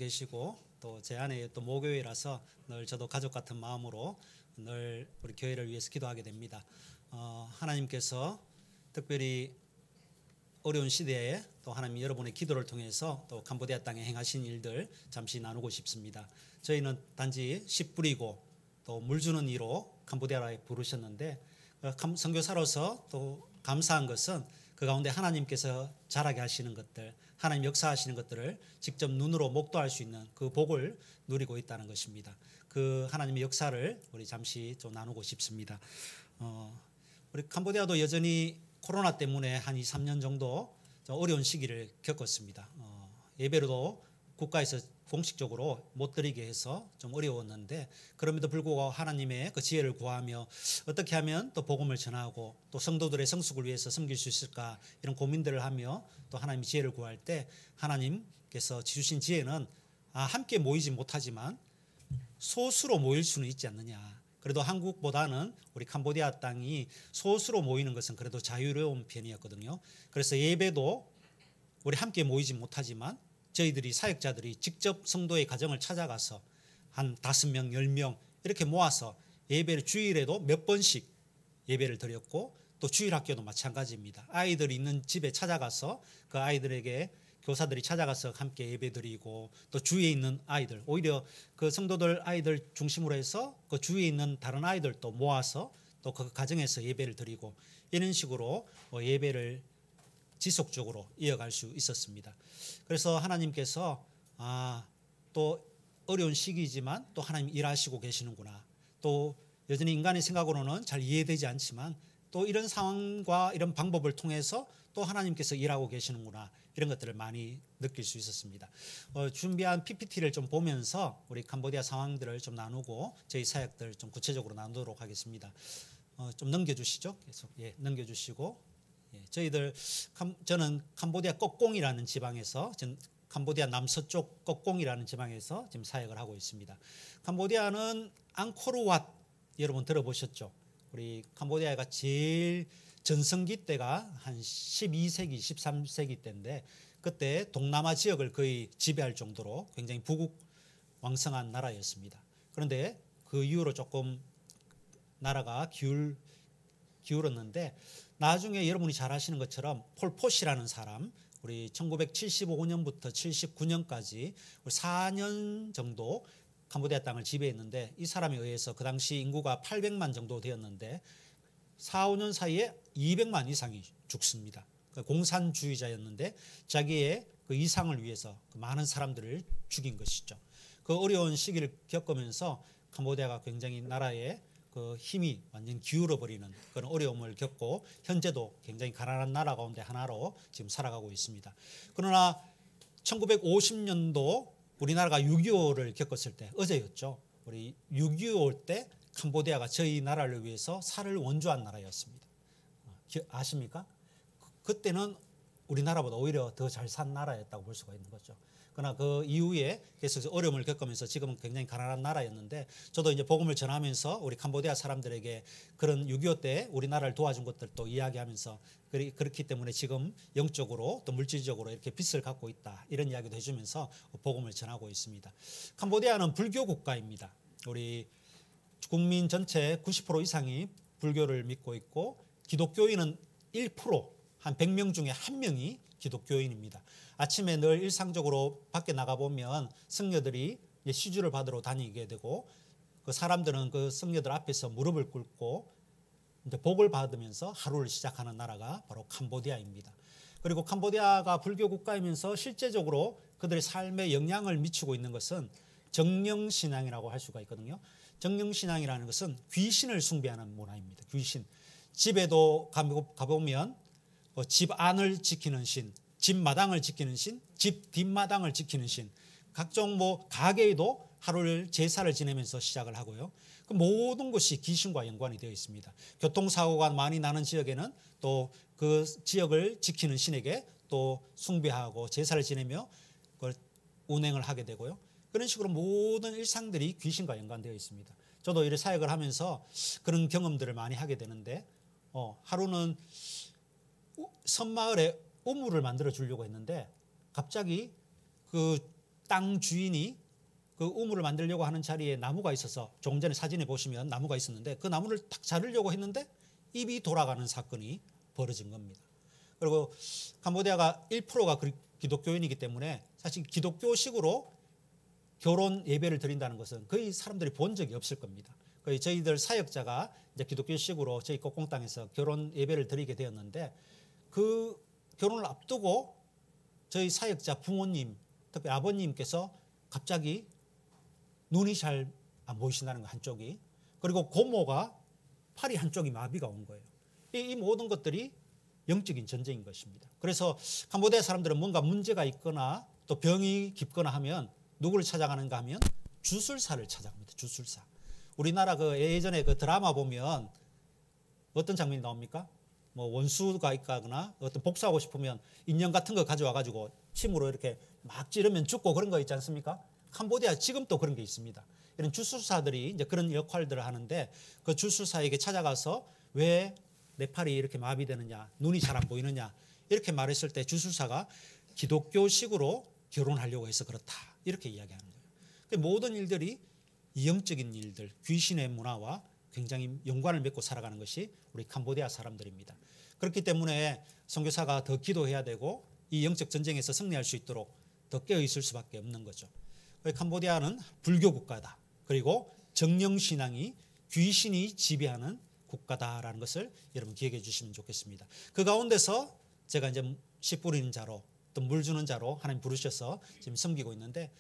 계시고 또 제 안에 또 모교회라서 늘 저도 가족 같은 마음으로 늘 우리 교회를 위해서 기도하게 됩니다. 하나님께서 특별히 어려운 시대에 또 하나님 여러분의 기도를 통해서 또 캄보디아 땅에 행하신 일들 잠시 나누고 싶습니다. 저희는 단지 씨 뿌리고 또 물 주는 이로 캄보디아에 부르셨는데 선교사로서 또 감사한 것은 그 가운데 하나님께서 자라게 하시는 것들, 하나님 역사하시는 것들을 직접 눈으로 목도할 수 있는 그 복을 누리고 있다는 것입니다. 그 하나님의 역사를 우리 잠시 좀 나누고 싶습니다. 우리 캄보디아도 여전히 코로나 때문에 한 2, 3년 정도 어려운 시기를 겪었습니다. 예배로도 국가에서 공식적으로 못 드리게 해서 좀 어려웠는데 그럼에도 불구하고 하나님의 그 지혜를 구하며 어떻게 하면 또 복음을 전하고 또 성도들의 성숙을 위해서 섬길 수 있을까 이런 고민들을 하며 또 하나님의 지혜를 구할 때 하나님께서 주신 지혜는 함께 모이지 못하지만 소수로 모일 수는 있지 않느냐. 그래도 한국보다는 우리 캄보디아 땅이 소수로 모이는 것은 그래도 자유로운 편이었거든요. 그래서 예배도 우리 함께 모이지 못하지만 저희들이 사역자들이 직접 성도의 가정을 찾아가서 한 5명, 10명 이렇게 모아서 예배를 주일에도 몇 번씩 예배를 드렸고 또 주일학교도 마찬가지입니다. 아이들이 있는 집에 찾아가서 그 아이들에게 교사들이 찾아가서 함께 예배드리고 또 주위에 있는 아이들 오히려 그 성도들 아이들 중심으로 해서 그 주위에 있는 다른 아이들도 모아서 또 그 가정에서 예배를 드리고 이런 식으로 예배를 지속적으로 이어갈 수 있었습니다. 그래서 하나님께서 또 어려운 시기이지만 또 하나님 일하시고 계시는구나. 또 여전히 인간의 생각으로는 잘 이해되지 않지만 또 이런 상황과 이런 방법을 통해서 또 하나님께서 일하고 계시는구나. 이런 것들을 많이 느낄 수 있었습니다. 준비한 PPT를 좀 보면서 우리 캄보디아 상황들을 좀 나누고 저희 사역들 좀 구체적으로 나누도록 하겠습니다. 좀 넘겨주시죠. 계속 넘겨주시고. 저는 캄보디아 꺼공이라는 지방에서 캄보디아 남서쪽 꺼공이라는 지방에서 지금 사역을 하고 있습니다. 캄보디아는 앙코르왓 여러분 들어보셨죠? 우리 캄보디아가 제일 전성기 때가 한 12세기, 13세기 때인데 그때 동남아 지역을 거의 지배할 정도로 굉장히 부국왕성한 나라였습니다. 그런데 그 이후로 조금 나라가 기울었는데 나중에 여러분이 잘 아시는 것처럼 폴포시라는 사람 우리 1975년부터 79년까지 4년 정도 캄보디아 땅을 지배했는데 이 사람에 의해서 그 당시 인구가 800만 정도 되었는데 4, 5년 사이에 200만 이상이 죽습니다. 공산주의자였는데 자기의 그 이상을 위해서 그 많은 사람들을 죽인 것이죠. 그 어려운 시기를 겪으면서 캄보디아가 굉장히 나라의 그 힘이 완전 기울어버리는 그런 어려움을 겪고 현재도 굉장히 가난한 나라 가운데 하나로 지금 살아가고 있습니다. 그러나 1950년도 우리나라가 6.25를 겪었을 때 어제였죠. 우리 6.25 때 캄보디아가 저희 나라를 위해서 살을 원조한 나라였습니다. 아십니까? 그때는 우리나라보다 오히려 더 잘 산 나라였다고 볼 수가 있는 거죠. 그러나 그 이후에 계속 어려움을 겪으면서 지금은 굉장히 가난한 나라였는데 저도 이제 복음을 전하면서 우리 캄보디아 사람들에게 그런 6.25 때 우리나라를 도와준 것들도 이야기하면서 그렇기 때문에 지금 영적으로 또 물질적으로 이렇게 빚을 갖고 있다 이런 이야기도 해주면서 복음을 전하고 있습니다. 캄보디아는 불교 국가입니다. 우리 국민 전체 90% 이상이 불교를 믿고 있고 기독교인은 1%, 한 100명 중에 1명이 기독교인입니다. 아침에 늘 일상적으로 밖에 나가보면 성녀들이 시주를 받으러 다니게 되고 그 사람들은 그 성녀들 앞에서 무릎을 꿇고 이제 복을 받으면서 하루를 시작하는 나라가 바로 캄보디아입니다. 그리고 캄보디아가 불교 국가이면서 실제적으로 그들의 삶에 영향을 미치고 있는 것은 정령신앙이라고 할 수가 있거든요. 정령신앙이라는 것은 귀신을 숭배하는 문화입니다. 귀신. 집에도 가보면 집 안을 지키는 신, 집 마당을 지키는 신, 집 뒷마당을 지키는 신, 각종 가게에도 하루를 제사를 지내면서 시작을 하고요. 그 모든 것이 귀신과 연관이 되어 있습니다. 교통사고가 많이 나는 지역에는 또 그 지역을 지키는 신에게 또 숭배하고 제사를 지내며 그걸 운행을 하게 되고요. 그런 식으로 모든 일상들이 귀신과 연관되어 있습니다. 저도 이런 사역을 하면서 그런 경험들을 많이 하게 되는데 하루는 섬마을에 우물을 만들어 주려고 했는데 갑자기 그 땅 주인이 그 우물을 만들려고 하는 자리에 나무가 있어서 조금 전에 사진에 보시면 나무가 있었는데 그 나무를 딱 자르려고 했는데 입이 돌아가는 사건이 벌어진 겁니다. 그리고 캄보디아가 1%가 기독교인이기 때문에 사실 기독교식으로 결혼 예배를 드린다는 것은 거의 사람들이 본 적이 없을 겁니다. 거의 저희들 사역자가 이제 기독교식으로 저희 꼭공 땅에서 결혼 예배를 드리게 되었는데 그 결혼을 앞두고 저희 사역자 부모님, 특히 아버님께서 갑자기 눈이 잘 안 보이신다는 거 한쪽이, 그리고 고모가 팔이 한쪽이 마비가 온 거예요. 이 모든 것들이 영적인 전쟁인 것입니다. 그래서 캄보디아 사람들은 뭔가 문제가 있거나 또 병이 깊거나 하면 누구를 찾아가는가 하면 주술사를 찾아갑니다. 주술사. 우리나라 그 예전에 그 드라마 보면 어떤 장면이 나옵니까? 뭐 원수가 있거나 어떤 복수하고 싶으면 인형 같은 거 가져와 가지고 침으로 이렇게 막 찌르면 죽고 그런 거 있지 않습니까? 캄보디아 지금 또 그런 게 있습니다. 이런 주술사들이 이제 그런 역할들을 하는데 그 주술사에게 찾아가서 왜 내 팔이 이렇게 마비되느냐, 눈이 잘 안 보이느냐 이렇게 말했을 때 주술사가 기독교식으로 결혼하려고 해서 그렇다 이렇게 이야기하는 거예요. 모든 일들이 영적인 일들, 귀신의 문화와 굉장히 연관을 맺고 살아가는 것이 우리 캄보디아 사람들입니다. 그렇기 때문에 선교사가 더 기도해야 되고 이 영적 전쟁에서 승리할 수 있도록 더 깨어 있을 수밖에 없는 거죠. 캄보디아는 불교 국가다. 그리고 정령신앙이 귀신이 지배하는 국가다라는 것을 여러분 기억해 주시면 좋겠습니다. 그 가운데서 제가 이제 씨 뿌리는 자로 또 물 주는 자로 하나님 부르셔서 지금 섬기고 있는데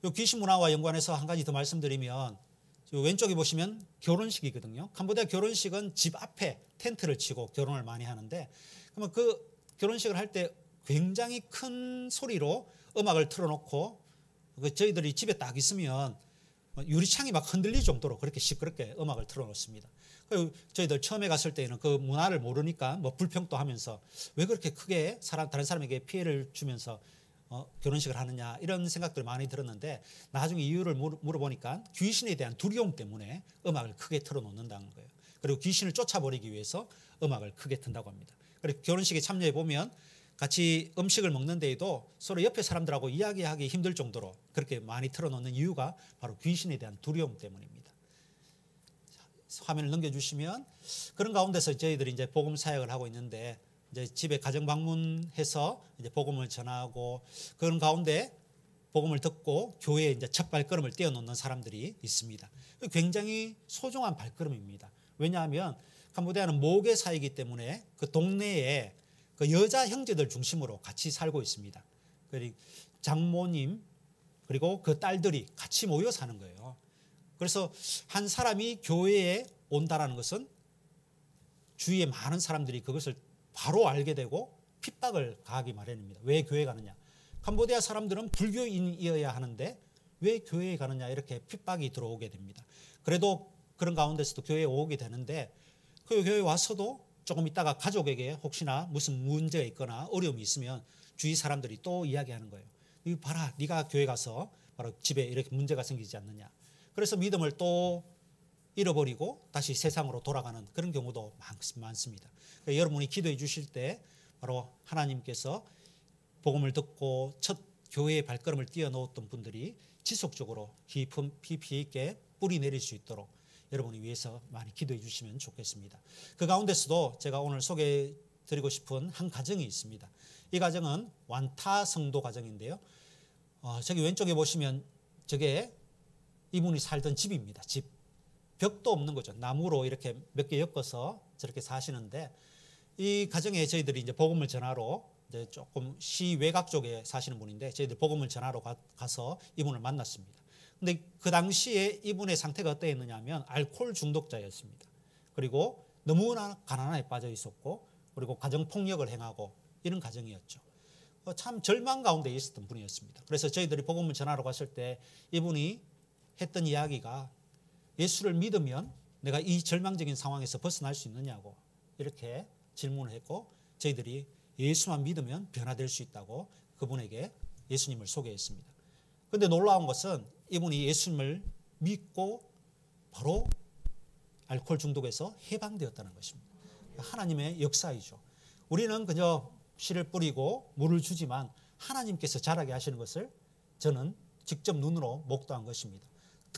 이 귀신 문화와 연관해서 한 가지 더 말씀드리면 왼쪽에 보시면 결혼식이거든요. 캄보디아 결혼식은 집 앞에 텐트를 치고 결혼을 많이 하는데 그러면 그 결혼식을 할 때 굉장히 큰 소리로 음악을 틀어놓고 저희들이 집에 딱 있으면 유리창이 막 흔들릴 정도로 그렇게 시끄럽게 음악을 틀어놓습니다. 그리고 저희들 처음에 갔을 때는 그 문화를 모르니까 뭐 불평도 하면서 왜 그렇게 크게 다른 사람에게 피해를 주면서 결혼식을 하느냐 이런 생각들 많이 들었는데 나중에 이유를 물어보니까 귀신에 대한 두려움 때문에 음악을 크게 틀어놓는다는 거예요. 그리고 귀신을 쫓아버리기 위해서 음악을 크게 튼다고 합니다. 그리고 결혼식에 참여해 보면 같이 음식을 먹는 데에도 서로 옆에 사람들하고 이야기하기 힘들 정도로 그렇게 많이 틀어놓는 이유가 바로 귀신에 대한 두려움 때문입니다. 화면을 넘겨주시면 그런 가운데서 저희들이 이제 복음 사역을 하고 있는데 이제 집에 가정 방문해서 이제 복음을 전하고 그런 가운데 복음을 듣고 교회에 이제 첫 발걸음을 떼어놓는 사람들이 있습니다. 굉장히 소중한 발걸음입니다. 왜냐하면 캄보디아는 모계 사회이기 때문에 그 동네에 그 여자 형제들 중심으로 같이 살고 있습니다. 그리고 장모님 그리고 그 딸들이 같이 모여 사는 거예요. 그래서 한 사람이 교회에 온다라는 것은 주위에 많은 사람들이 그것을 바로 알게 되고 핍박을 가하기 마련입니다. 왜 교회 가느냐? 캄보디아 사람들은 불교인이어야 하는데 왜 교회에 가느냐 이렇게 핍박이 들어오게 됩니다. 그래도 그런 가운데서도 교회에 오게 되는데 그 교회에 와서도 조금 있다가 가족에게 혹시나 무슨 문제가 있거나 어려움이 있으면 주위 사람들이 또 이야기하는 거예요. 이거 봐라, 네가 교회 가서 바로 집에 이렇게 문제가 생기지 않느냐. 그래서 믿음을 또 잃어버리고 다시 세상으로 돌아가는 그런 경우도 많습니다. 그러니까 여러분이 기도해 주실 때 바로 하나님께서 복음을 듣고 첫 교회의 발걸음을 띄워놓았던 분들이 지속적으로 깊이 있게 뿌리 내릴 수 있도록 여러분이 위해서 많이 기도해 주시면 좋겠습니다. 그 가운데서도 제가 오늘 소개해 드리고 싶은 한 가정이 있습니다. 이 가정은 완타 성도 가정인데요. 저기 왼쪽에 보시면 저게 이분이 살던 집입니다. 집. 벽도 없는 거죠. 나무로 이렇게 몇 개 엮어서 저렇게 사시는데 이 가정에 저희들이 이제 복음을 전하러 이제 조금 시 외곽 쪽에 사시는 분인데 저희들 복음을 전하러 가서 이분을 만났습니다. 근데 그 당시에 이분의 상태가 어떠했느냐 하면 알코올 중독자였습니다. 그리고 너무나 가난에 빠져 있었고 그리고 가정폭력을 행하고 이런 가정이었죠. 참 절망 가운데 있었던 분이었습니다. 그래서 저희들이 복음을 전하러 갔을 때 이분이 했던 이야기가 예수를 믿으면 내가 이 절망적인 상황에서 벗어날 수 있느냐고 이렇게 질문을 했고 저희들이 예수만 믿으면 변화될 수 있다고 그분에게 예수님을 소개했습니다. 그런데 놀라운 것은 이분이 예수님을 믿고 바로 알코올 중독에서 해방되었다는 것입니다. 하나님의 역사이죠. 우리는 그저 씨를 뿌리고 물을 주지만 하나님께서 자라게 하시는 것을 저는 직접 눈으로 목도한 것입니다.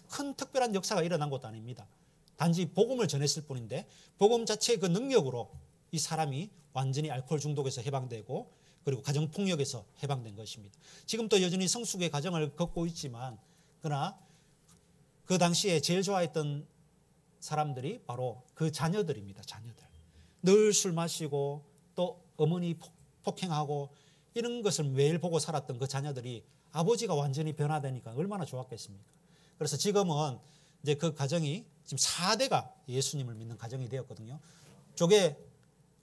큰 특별한 역사가 일어난 것도 아닙니다. 단지 복음을 전했을 뿐인데 복음 자체의 그 능력으로 이 사람이 완전히 알코올 중독에서 해방되고 그리고 가정폭력에서 해방된 것입니다. 지금도 여전히 성숙의 과정을 겪고 있지만 그러나 그 당시에 제일 좋아했던 사람들이 바로 그 자녀들입니다. 자녀들. 늘 술 마시고 또 어머니 폭행하고 이런 것을 매일 보고 살았던 그 자녀들이 아버지가 완전히 변화되니까 얼마나 좋았겠습니까? 그래서 지금은 이제 그 가정이 지금 4대가 예수님을 믿는 가정이 되었거든요. 저게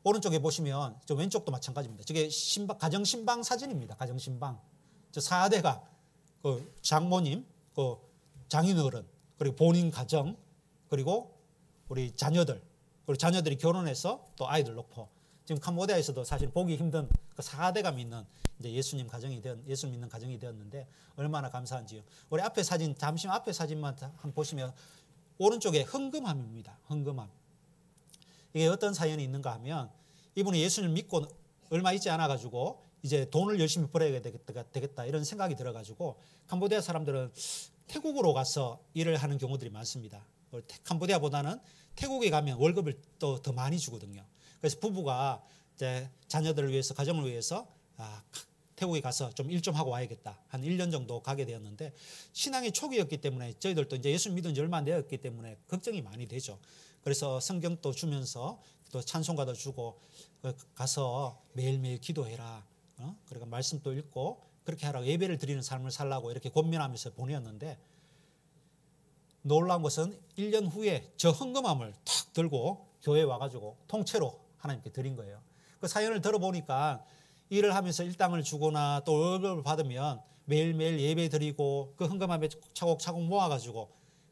오른쪽에 보시면 저 왼쪽도 마찬가지입니다. 저게 가정 신방 사진입니다. 가정 신방. 저 4대가 그 장모님, 그 장인어른, 그리고 본인 가정, 그리고 우리 자녀들, 그리고 자녀들이 결혼해서 또 아이들 놓고 지금 캄보디아에서도 사실 보기 힘든 그 4대가 믿는 이제 예수 믿는 가정이 되었는데 얼마나 감사한지요. 우리 앞에 사진 잠시 앞에 사진만 한번 보시면 오른쪽에 헌금함입니다. 헌금함. 이게 어떤 사연이 있는가 하면 이분이 예수님을 믿고 얼마 있지 않아 가지고 이제 돈을 열심히 벌어야 되겠다 이런 생각이 들어 가지고 캄보디아 사람들은 태국으로 가서 일을 하는 경우들이 많습니다. 캄보디아보다는 태국에 가면 월급을 또 더 많이 주거든요. 그래서 부부가 이제 자녀들을 위해서 가정을 위해서 태국에 가서 좀 일 좀 하고 와야겠다. 한 1년 정도 가게 되었는데 신앙의 초기였기 때문에 저희들도 이제 예수 믿은 지 얼마 안 되었기 때문에 걱정이 많이 되죠. 그래서 성경도 주면서 또 찬송가도 주고 가서 매일매일 기도해라. 그러니까 말씀도 읽고 그렇게 하라고 예배를 드리는 삶을 살라고 이렇게 권면하면서 보내었는데 놀라운 것은 1년 후에 저 헌금함을 탁 들고 교회에 와가지고 통째로 하나님께 드린 거예요. 그 사연을 들어보니까 일을 하면서 일당을 주거나 또 월급을 받으면 매일매일 예배 드리고 그 헌금함에 차곡차곡 모아가지고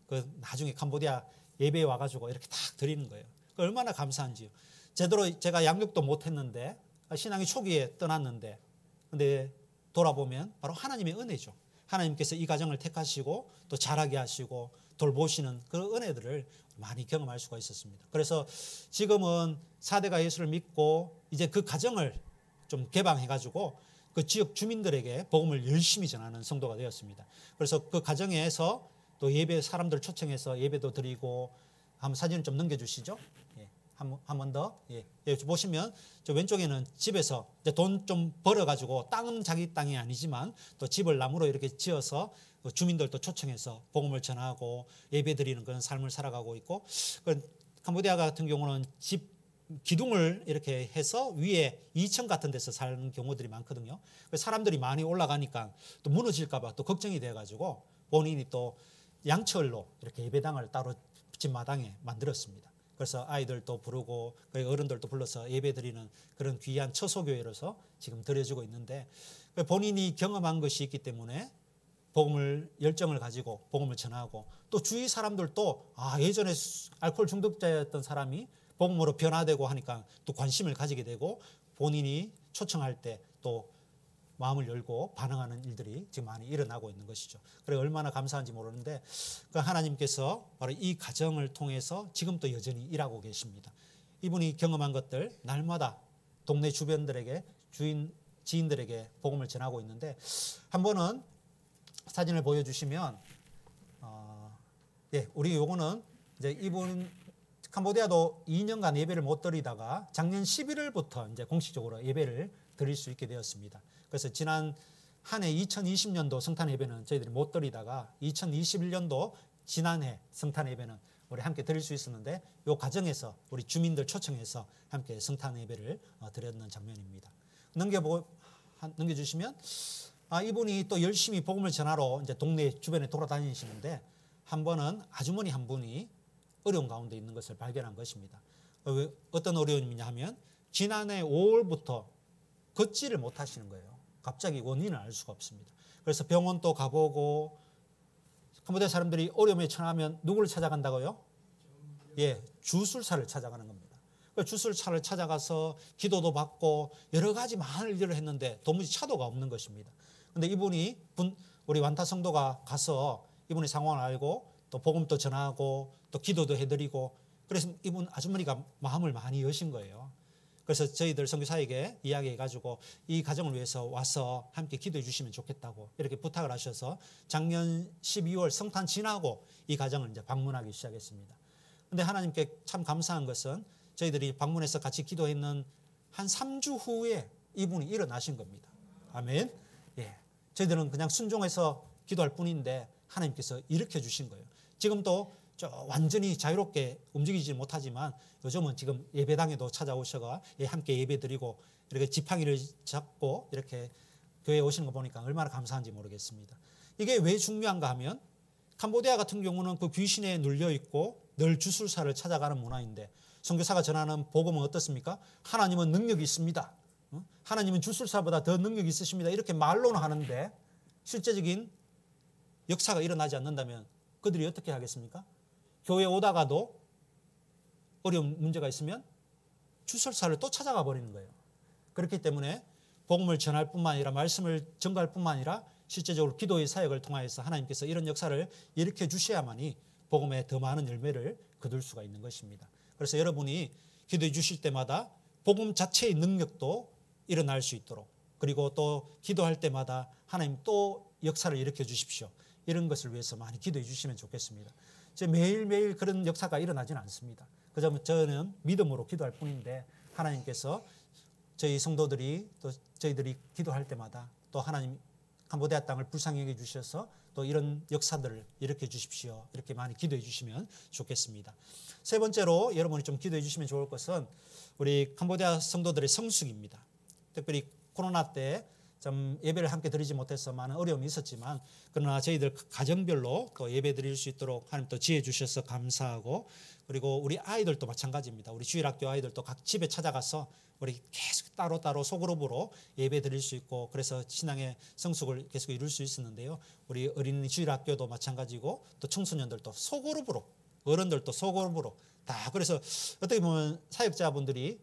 그 나중에 캄보디아 예배에 와가지고 이렇게 탁 드리는 거예요. 얼마나 감사한지요. 제대로 제가 양육도 못했는데 신앙이 초기에 떠났는데 근데 돌아보면 바로 하나님의 은혜죠. 하나님께서 이 가정을 택하시고 또 자라게 하시고 돌보시는 그 은혜들을 많이 경험할 수가 있었습니다. 그래서 지금은 4대가 예수를 믿고 이제 그 가정을 좀 개방해가지고 그 지역 주민들에게 복음을 열심히 전하는 성도가 되었습니다. 그래서 그 가정에서 또 예배 사람들 초청해서 예배도 드리고 한번 사진을 좀 넘겨주시죠. 예, 한 번 더. 예, 보시면 저 왼쪽에는 집에서 돈 좀 벌어가지고 땅은 자기 땅이 아니지만 또 집을 나무로 이렇게 지어서 주민들도 초청해서 복음을 전하고 예배 드리는 그런 삶을 살아가고 있고 캄보디아 같은 경우는 집 기둥을 이렇게 해서 위에 2층 같은 데서 사는 경우들이 많거든요. 사람들이 많이 올라가니까 또 무너질까 봐 또 걱정이 돼가지고 본인이 또 양철로 이렇게 예배당을 따로 집 마당에 만들었습니다. 그래서 아이들도 부르고 어른들도 불러서 예배 드리는 그런 귀한 처소교회로서 지금 드려지고 있는데 본인이 경험한 것이 있기 때문에 복음을 열정을 가지고 복음을 전하고 또 주위 사람들도 예전에 알코올 중독자였던 사람이 복음으로 변화되고 하니까 또 관심을 가지게 되고 본인이 초청할 때 또 마음을 열고 반응하는 일들이 지금 많이 일어나고 있는 것이죠. 그래 얼마나 감사한지 모르는데 그 하나님께서 바로 이 가정을 통해서 지금도 여전히 일하고 계십니다. 이분이 경험한 것들 날마다 동네 주변들에게 지인들에게 복음을 전하고 있는데 한 번은 사진을 보여주시면 우리 요거는 이제 이분 캄보디아도 2년간 예배를 못 드리다가 작년 11월부터 이제 공식적으로 예배를 드릴 수 있게 되었습니다. 그래서 지난 한 해 2020년도 성탄 예배는 저희들이 못 드리다가 2021년도 지난해 성탄 예배는 우리 함께 드릴 수 있었는데 이 과정에서 우리 주민들 초청해서 함께 성탄 예배를 드렸는 장면입니다. 넘겨주시면 이분이 또 열심히 복음을 전하러 이제 동네 주변에 돌아다니시는데 한 번은 아주머니 한 분이 어려운 가운데 있는 것을 발견한 것입니다. 어떤 어려움이냐 하면 지난해 5월부터 걷지를 못하시는 거예요. 갑자기 원인을 알 수가 없습니다. 그래서 병원도 가보고 캄보디아 사람들이 어려움에 처하면 누구를 찾아간다고요? 주술사를 찾아가는 겁니다. 주술사를 찾아가서 기도도 받고 여러 가지 많은 일을 했는데 도무지 차도가 없는 것입니다. 그런데 이분이 우리 완타 성도가 가서 이분의 상황을 알고 또 복음도 전하고 또 기도도 해드리고 그래서 이분 아주머니가 마음을 많이 여신 거예요. 그래서 저희들 선교사에게 이야기해가지고 이 가정을 위해서 와서 함께 기도해 주시면 좋겠다고 이렇게 부탁을 하셔서 작년 12월 성탄 지나고 이 가정을 이제 방문하기 시작했습니다. 근데 하나님께 참 감사한 것은 저희들이 방문해서 같이 기도했는 한 3주 후에 이분이 일어나신 겁니다. 아멘. 예. 저희들은 그냥 순종해서 기도할 뿐인데 하나님께서 일으켜 주신 거예요. 지금도 완전히 자유롭게 움직이지 못하지만 요즘은 지금 예배당에도 찾아오셔가 함께 예배드리고 이렇게 지팡이를 잡고 이렇게 교회에 오시는 거 보니까 얼마나 감사한지 모르겠습니다. 이게 왜 중요한가 하면 캄보디아 같은 경우는 그 귀신에 눌려 있고 늘 주술사를 찾아가는 문화인데 선교사가 전하는 복음은 어떻습니까? 하나님은 능력이 있습니다. 하나님은 주술사보다 더 능력이 있으십니다. 이렇게 말로는 하는데 실제적인 역사가 일어나지 않는다면 그들이 어떻게 하겠습니까? 교회에 오다가도 어려운 문제가 있으면 주술사를 또 찾아가 버리는 거예요. 그렇기 때문에 복음을 전할 뿐만 아니라 말씀을 전가할 뿐만 아니라 실제적으로 기도의 사역을 통하여서 하나님께서 이런 역사를 일으켜 주셔야만이 복음에 더 많은 열매를 거둘 수가 있는 것입니다. 그래서 여러분이 기도해 주실 때마다 복음 자체의 능력도 일어날 수 있도록 그리고 또 기도할 때마다 하나님 또 역사를 일으켜 주십시오. 이런 것을 위해서 많이 기도해 주시면 좋겠습니다. 매일매일 그런 역사가 일어나지는 않습니다. 그저 저는 믿음으로 기도할 뿐인데 하나님께서 저희 성도들이 또 저희들이 기도할 때마다 또 하나님 캄보디아 땅을 불쌍히 여겨 주셔서 또 이런 역사들을 일으켜 주십시오. 이렇게 많이 기도해 주시면 좋겠습니다. 세 번째로 여러분이 좀 기도해 주시면 좋을 것은 우리 캄보디아 성도들의 성숙입니다. 특별히 코로나 때 좀 예배를 함께 드리지 못해서 많은 어려움이 있었지만 그러나 저희들 가정별로 또 예배 드릴 수 있도록 하나님 또 지혜 주셔서 감사하고 그리고 우리 아이들도 마찬가지입니다. 우리 주일학교 아이들도 각 집에 찾아가서 우리 계속 따로따로 소그룹으로 예배 드릴 수 있고 그래서 신앙의 성숙을 계속 이룰 수 있었는데요. 우리 어린이 주일학교도 마찬가지고 또 청소년들도 소그룹으로 어른들도 소그룹으로 다 그래서 어떻게 보면 사역자분들이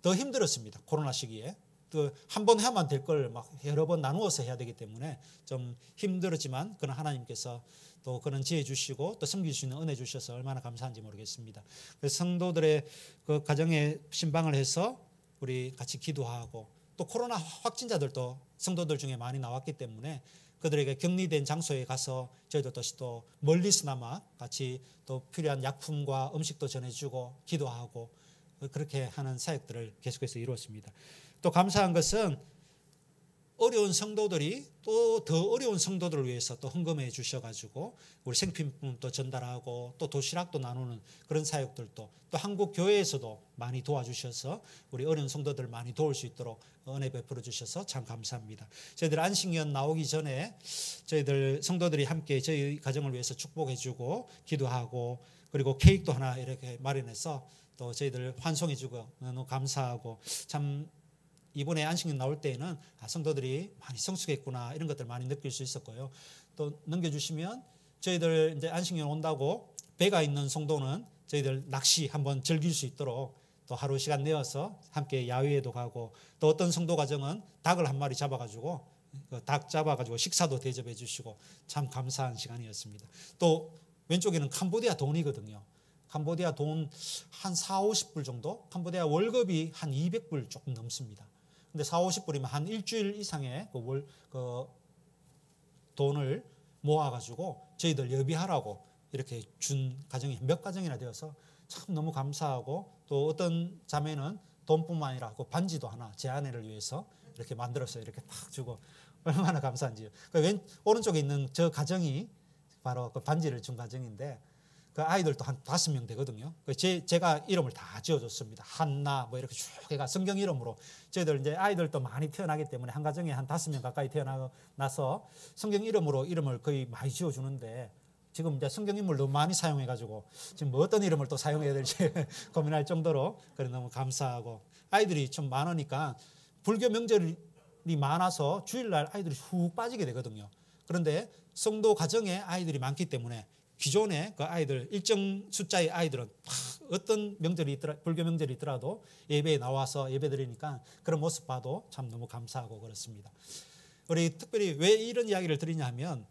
더 힘들었습니다. 코로나 시기에. 또 한 번 해야만 될 걸 막 여러 번 나누어서 해야 되기 때문에 좀 힘들었지만 그런 하나님께서 또 그런 지혜 주시고 또 섬길 수 있는 은혜 주셔서 얼마나 감사한지 모르겠습니다. 그래서 성도들의 그 가정에 신방을 해서 우리 같이 기도하고 또 코로나 확진자들도 성도들 중에 많이 나왔기 때문에 그들에게 격리된 장소에 가서 저희도 또 멀리서나마 같이 또 필요한 약품과 음식도 전해주고 기도하고 그렇게 하는 사역들을 계속해서 이루었습니다. 또 감사한 것은 어려운 성도들이 또 더 어려운 성도들을 위해서 또 헌금해 주셔가지고 우리 생필품도 전달하고 또 도시락도 나누는 그런 사역들도 또 한국 교회에서도 많이 도와주셔서 우리 어려운 성도들 많이 도울 수 있도록 은혜 베풀어 주셔서 참 감사합니다. 저희들 안식년 나오기 전에 저희들 성도들이 함께 저희 가정을 위해서 축복해 주고 기도하고 그리고 케이크도 하나 이렇게 마련해서 또 저희들 환송해 주고 너무 감사하고 참 이번에 안식년 나올 때에는 성도들이 많이 성숙했구나 이런 것들 많이 느낄 수 있었고요. 또 넘겨주시면 저희들 이제 안식년 온다고 배가 있는 성도는 저희들 낚시 한번 즐길 수 있도록 또 하루 시간 내어서 함께 야외에도 가고 또 어떤 성도 가정은 닭을 한 마리 잡아가지고 닭 잡아가지고 식사도 대접해 주시고 참 감사한 시간이었습니다. 또 왼쪽에는 캄보디아 돈이거든요. 캄보디아 돈 한 40-50불 정도? 캄보디아 월급이 한 200불 조금 넘습니다. 근데 40-50불이면 한 일주일 이상의 그 돈을 모아가지고 저희들 예비하라고 이렇게 준 가정이 몇 가정이나 되어서 참 너무 감사하고 또 어떤 자매는 돈뿐만 아니라 그 반지도 하나 제 아내를 위해서 이렇게 만들어서 이렇게 탁 주고 얼마나 감사한지요. 그 오른쪽에 있는 저 가정이 바로 그 반지를 준 가정인데 그 아이들도 한 5명 되거든요. 제가 이름을 다 지어줬습니다. 한나 뭐 이렇게 쭉 해가 성경 이름으로 저희들 이제 아이들도 많이 태어나기 때문에 한 가정에 한 5명 가까이 태어나서 성경 이름으로 이름을 거의 많이 지어주는데 지금 이제 성경 인물 너무 많이 사용해가지고 지금 뭐 어떤 이름을 또 사용해야 될지 고민할 정도로 그래 너무 감사하고 아이들이 좀 많으니까 불교 명절이 많아서 주일날 아이들이 훅 빠지게 되거든요. 그런데 성도 가정에 아이들이 많기 때문에 기존에 그 아이들 일정 숫자의 아이들은 어떤 명절이 있더라 불교 명절이 있더라도 예배에 나와서 예배 드리니까 그런 모습 봐도 참 너무 감사하고 그렇습니다. 우리 특별히 왜 이런 이야기를 드리냐 하면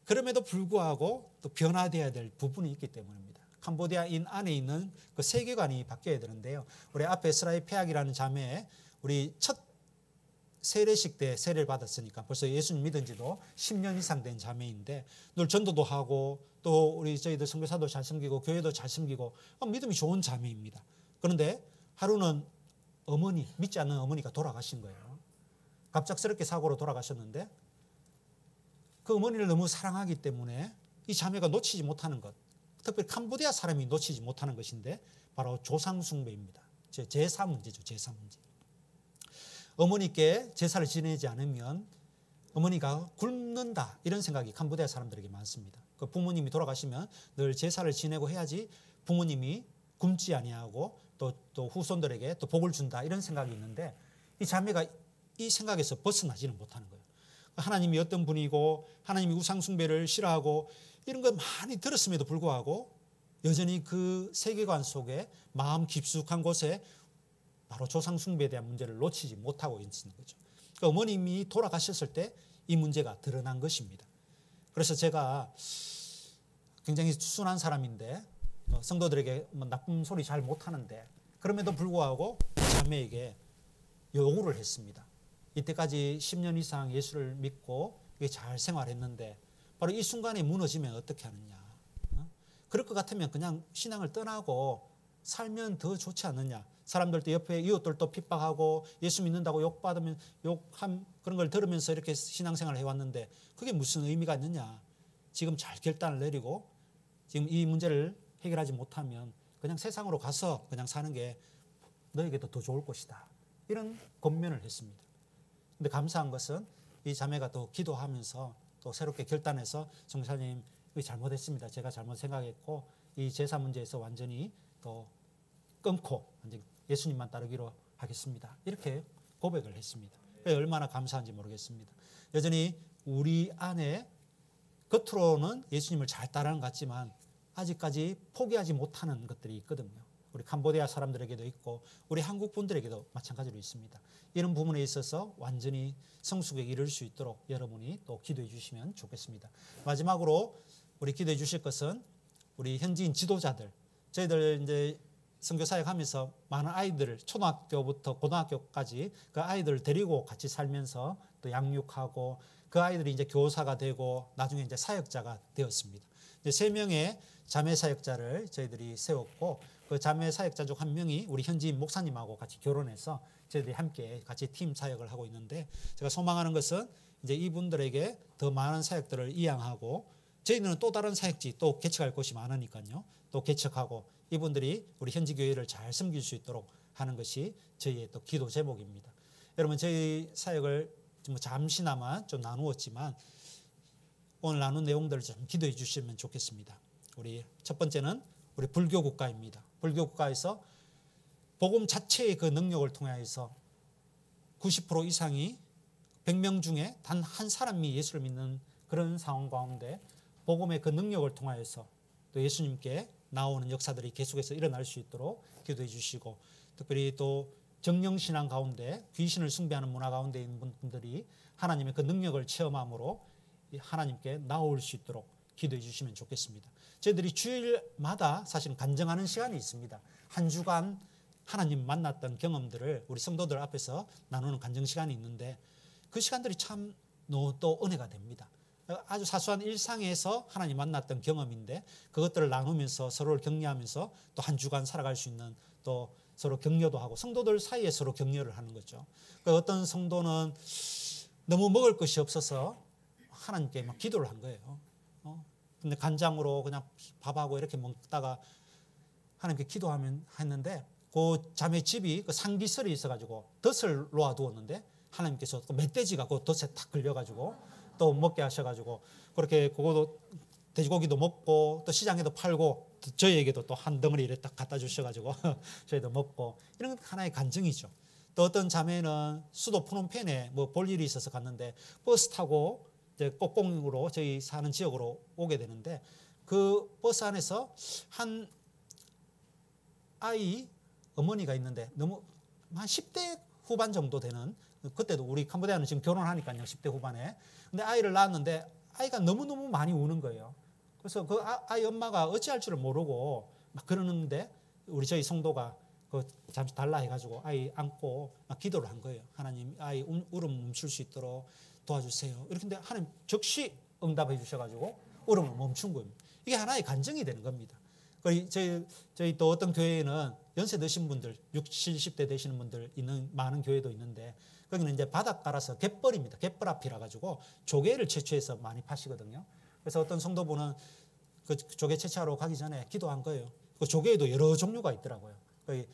그럼에도 불구하고 또 변화되어야 될 부분이 있기 때문입니다. 캄보디아인 안에 있는 그 세계관이 바뀌어야 되는데요. 우리 앞에 스라이 페악이라는 자매, 우리 첫 세례식 때 세례를 받았으니까 벌써 예수님 믿은 지도 10년 이상 된 자매인데 늘 전도도 하고 또 우리 저희들 선교사도 잘 섬기고 교회도 잘 섬기고 믿음이 좋은 자매입니다. 그런데 하루는 어머니, 믿지 않는 어머니가 돌아가신 거예요. 갑작스럽게 사고로 돌아가셨는데 그 어머니를 너무 사랑하기 때문에 이 자매가 놓치지 못하는 것, 특별히 캄보디아 사람이 놓치지 못하는 것인데 바로 조상 숭배입니다. 제사 문제죠. 제사 문제. 어머니께 제사를 지내지 않으면 어머니가 굶는다, 이런 생각이 캄보디아 사람들에게 많습니다. 그 부모님이 돌아가시면 늘 제사를 지내고 해야지 부모님이 굶지 아니하고 또 후손들에게 또 복을 준다, 이런 생각이 있는데 이 자매가 이 생각에서 벗어나지는 못하는 거예요. 하나님이 어떤 분이고 하나님이 우상 숭배를 싫어하고 이런 걸 많이 들었음에도 불구하고 여전히 그 세계관 속에 마음 깊숙한 곳에 바로 조상 숭배에 대한 문제를 놓치지 못하고 있는 거죠. 그러니까 어머님이 돌아가셨을 때 이 문제가 드러난 것입니다. 그래서 제가 굉장히 순한 사람인데 성도들에게 나쁜 소리 잘 못하는데 그럼에도 불구하고 자매에게 요구를 했습니다. 이때까지 10년 이상 예수를 믿고 잘 생활했는데 바로 이 순간에 무너지면 어떻게 하느냐. 그럴 것 같으면 그냥 신앙을 떠나고 살면 더 좋지 않느냐. 사람들도 옆에 이웃들도 핍박하고 예수 믿는다고 욕받으면 욕함 그런 걸 들으면서 이렇게 신앙생활을 해왔는데 그게 무슨 의미가 있느냐. 지금 잘 결단을 내리고 지금 이 문제를 해결하지 못하면 그냥 세상으로 가서 그냥 사는 게 너에게도 더 좋을 것이다. 이런 권면을 했습니다. 근데 감사한 것은 이 자매가 또 기도하면서 또 새롭게 결단해서 성사님 잘못했습니다. 제가 잘못 생각했고 이 제사 문제에서 완전히 또 끊고 예수님만 따르기로 하겠습니다. 이렇게 고백을 했습니다. 얼마나 감사한지 모르겠습니다. 여전히 우리 안에 겉으로는 예수님을 잘 따르는 것 같지만 아직까지 포기하지 못하는 것들이 있거든요. 우리 캄보디아 사람들에게도 있고 우리 한국 분들에게도 마찬가지로 있습니다. 이런 부분에 있어서 완전히 성숙에 이를 수 있도록 여러분이 또 기도해 주시면 좋겠습니다. 마지막으로 우리 기도해 주실 것은 우리 현지인 지도자들, 저희들 이제 선교사역 하면서 많은 아이들을 초등학교부터 고등학교까지 그 아이들을 데리고 같이 살면서 또 양육하고 그 아이들이 이제 교사가 되고 나중에 이제 사역자가 되었습니다. 이제 3명의 자매 사역자를 저희들이 세웠고 그 자매 사역자 중 한 명이 우리 현지인 목사님하고 같이 결혼해서 저희들이 함께 같이 팀 사역을 하고 있는데 제가 소망하는 것은 이제 이분들에게 더 많은 사역들을 이양하고 저희는 또 다른 사역지 또 개척할 곳이 많으니까요. 또 개척하고 이분들이 우리 현지 교회를 잘 섬길 수 있도록 하는 것이 저희의 또 기도 제목입니다. 여러분 저희 사역을 좀 잠시나마 좀 나누었지만 오늘 나눈 내용들을 좀 기도해 주시면 좋겠습니다. 우리 첫 번째는 우리 불교 국가입니다. 불교 국가에서 복음 자체의 그 능력을 통해서 90% 이상이 100명 중에 단 한 사람이 예수를 믿는 그런 상황 가운데 복음의 그 능력을 통하여서 또 예수님께 나오는 역사들이 계속해서 일어날 수 있도록 기도해 주시고 특별히 또 정령신앙 가운데 귀신을 숭배하는 문화 가운데 있는 분들이 하나님의 그 능력을 체험함으로 하나님께 나올 수 있도록 기도해 주시면 좋겠습니다. 저희들이 주일마다 사실은 간증하는 시간이 있습니다. 한 주간 하나님 만났던 경험들을 우리 성도들 앞에서 나누는 간증 시간이 있는데 그 시간들이 참 또 은혜가 됩니다. 아주 사소한 일상에서 하나님 만났던 경험인데 그것들을 나누면서 서로를 격려하면서 또 한 주간 살아갈 수 있는 또 서로 격려도 하고 성도들 사이에 서로 격려를 하는 거죠. 그러니까 어떤 성도는 너무 먹을 것이 없어서 하나님께 막 기도를 한 거예요. 근데 간장으로 그냥 밥하고 이렇게 먹다가 하나님께 기도하면 했는데 그 자매 집이 그 상기설이 있어가지고 덫을 놓아두었는데 하나님께서 그 멧돼지가 그 덫에 탁 걸려가지고 또 먹게 하셔가지고 그렇게 그것도 돼지고기도 먹고 또 시장에도 팔고 저희에게도 또 한 덩어리 이렇게 딱 갖다 주셔가지고 저희도 먹고 이런 건 하나의 간증이죠. 또 어떤 자매는 수도 프놈펜에 뭐 볼 일이 있어서 갔는데 버스 타고 이제 꼭공으로 저희 사는 지역으로 오게 되는데 그 버스 안에서 한 아이 어머니가 있는데 너무 한 10대 후반 정도 되는 그때도 우리 캄보디아는 지금 결혼하니까요 10대 후반에 근데 아이를 낳았는데 아이가 너무너무 많이 우는 거예요. 그래서 그 아이 엄마가 어찌할 줄을 모르고 막 그러는데 저희 성도가 그 잠시 달라 해가지고 아이 안고 막 기도를 한 거예요. 하나님 아이 울음 멈출 수 있도록 도와주세요. 이렇게 근데 하나님 즉시 응답해 주셔가지고 울음을 멈춘 겁니다. 이게 하나의 간증이 되는 겁니다. 그리고 저희 또 어떤 교회에는 연세 드신 분들, 60, 70대 되시는 분들 있는 많은 교회도 있는데 거기는 이제 바닷가라서 갯벌입니다. 갯벌 앞이라 가지고 조개를 채취해서 많이 파시거든요. 그래서 어떤 성도분은 그 조개 채취하러 가기 전에 기도한 거예요. 그 조개에도 여러 종류가 있더라고요. 그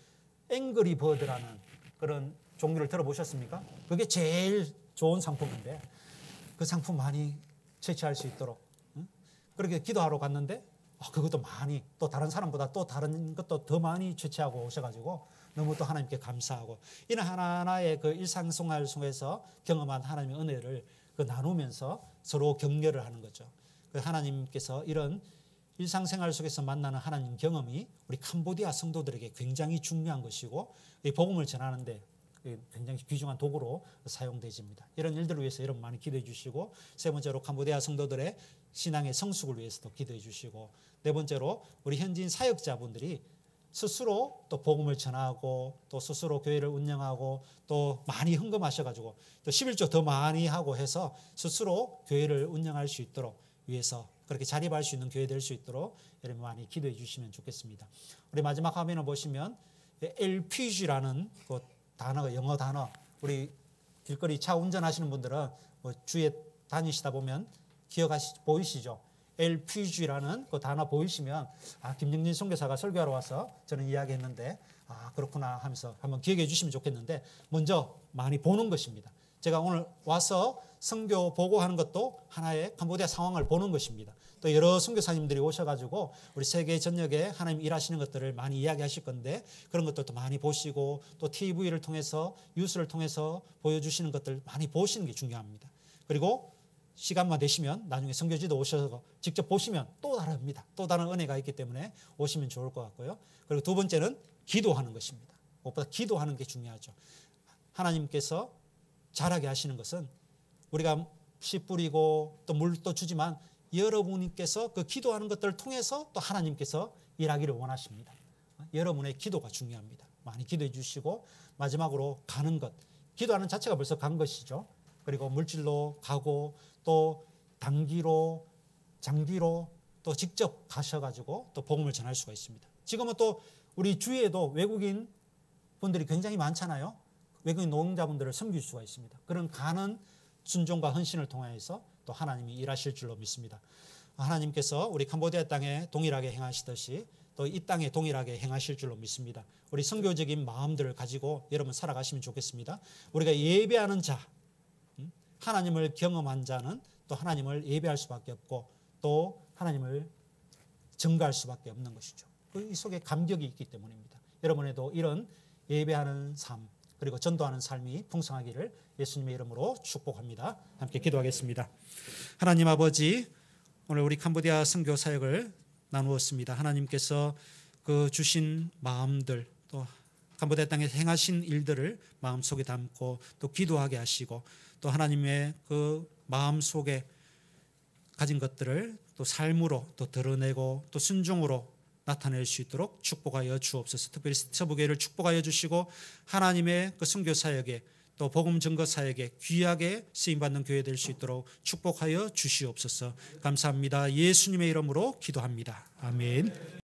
앵그리 버드라는 그런 종류를 들어보셨습니까? 그게 제일 좋은 상품인데 그 상품 많이 채취할 수 있도록 그렇게 기도하러 갔는데 그것도 많이 또 다른 사람보다 또 다른 것도 더 많이 채취하고 오셔가지고 너무 또 하나님께 감사하고 이런 하나하나의 그 일상생활 속에서 경험한 하나님의 은혜를 그 나누면서 서로 격려를 하는 거죠. 그 하나님께서 이런 일상생활 속에서 만나는 하나님 경험이 우리 캄보디아 성도들에게 굉장히 중요한 것이고 이 복음을 전하는데 굉장히 귀중한 도구로 사용되집니다. 이런 일들을 위해서 여러분 많이 기도해 주시고 세 번째로 캄보디아 성도들의 신앙의 성숙을 위해서도 기도해 주시고 네 번째로 우리 현지인 사역자분들이 스스로 또 복음을 전하고 또 스스로 교회를 운영하고 또 많이 헌금하셔가지고 또 11조 더 많이 하고 해서 스스로 교회를 운영할 수 있도록 위해서 그렇게 자립할 수 있는 교회 될 수 있도록 여러분 많이 기도해 주시면 좋겠습니다. 우리 마지막 화면을 보시면 LPG라는 그 단어가 영어 단어 우리 길거리 차 운전하시는 분들은 뭐 주위에 다니시다 보면 보이시죠? LPG라는 그 단어 보이시면 김영진 선교사가 설교하러 와서 저는 이야기했는데 그렇구나 하면서 한번 기억해 주시면 좋겠는데 먼저 많이 보는 것입니다. 제가 오늘 와서 선교 보고하는 것도 하나의 캄보디아 상황을 보는 것입니다. 또 여러 선교사님들이 오셔가지고 우리 세계 전역에 하나님 일하시는 것들을 많이 이야기하실 건데 그런 것들도 많이 보시고 또 TV를 통해서 뉴스를 통해서 보여주시는 것들 많이 보시는 게 중요합니다. 그리고 시간만 되시면 나중에 선교지도 오셔서 직접 보시면 또 다릅니다. 또 다른 은혜가 있기 때문에 오시면 좋을 것 같고요. 그리고 두 번째는 기도하는 것입니다. 무엇보다 기도하는 게 중요하죠. 하나님께서 잘하게 하시는 것은 우리가 씨 뿌리고 또 물도 주지만 여러분께서 그 기도하는 것들을 통해서 또 하나님께서 일하기를 원하십니다. 여러분의 기도가 중요합니다. 많이 기도해 주시고 마지막으로 가는 것. 기도하는 자체가 벌써 간 것이죠. 그리고 물질로 가고 또 단기로 장기로 또 직접 가셔가지고 또 복음을 전할 수가 있습니다. 지금은 또 우리 주위에도 외국인 분들이 굉장히 많잖아요. 외국인 노동자분들을 섬길 수가 있습니다. 그런 가는 순종과 헌신을 통해서 또 하나님이 일하실 줄로 믿습니다. 하나님께서 우리 캄보디아 땅에 동일하게 행하시듯이 또 이 땅에 동일하게 행하실 줄로 믿습니다. 우리 선교적인 마음들을 가지고 여러분 살아가시면 좋겠습니다. 우리가 예배하는 자, 하나님을 경험한 자는 또 하나님을 예배할 수밖에 없고 또 하나님을 증거할 수밖에 없는 것이죠. 이 속에 감격이 있기 때문입니다. 여러분에도 이런 예배하는 삶 그리고 전도하는 삶이 풍성하기를 예수님의 이름으로 축복합니다. 함께 기도하겠습니다. 하나님 아버지, 오늘 우리 캄보디아 선교 사역을 나누었습니다. 하나님께서 그 주신 마음들 또 캄보디아 땅에 행하신 일들을 마음속에 담고 또 기도하게 하시고 또 하나님의 그 마음속에 가진 것들을 또 삶으로 또 드러내고 또 순종으로 나타낼 수 있도록 축복하여 주옵소서. 특별히 서부교회를 축복하여 주시고 하나님의 그 선교 사역에 또 복음 증거 사역에 귀하게 쓰임받는 교회 될 수 있도록 축복하여 주시옵소서. 감사합니다. 예수님의 이름으로 기도합니다. 아멘.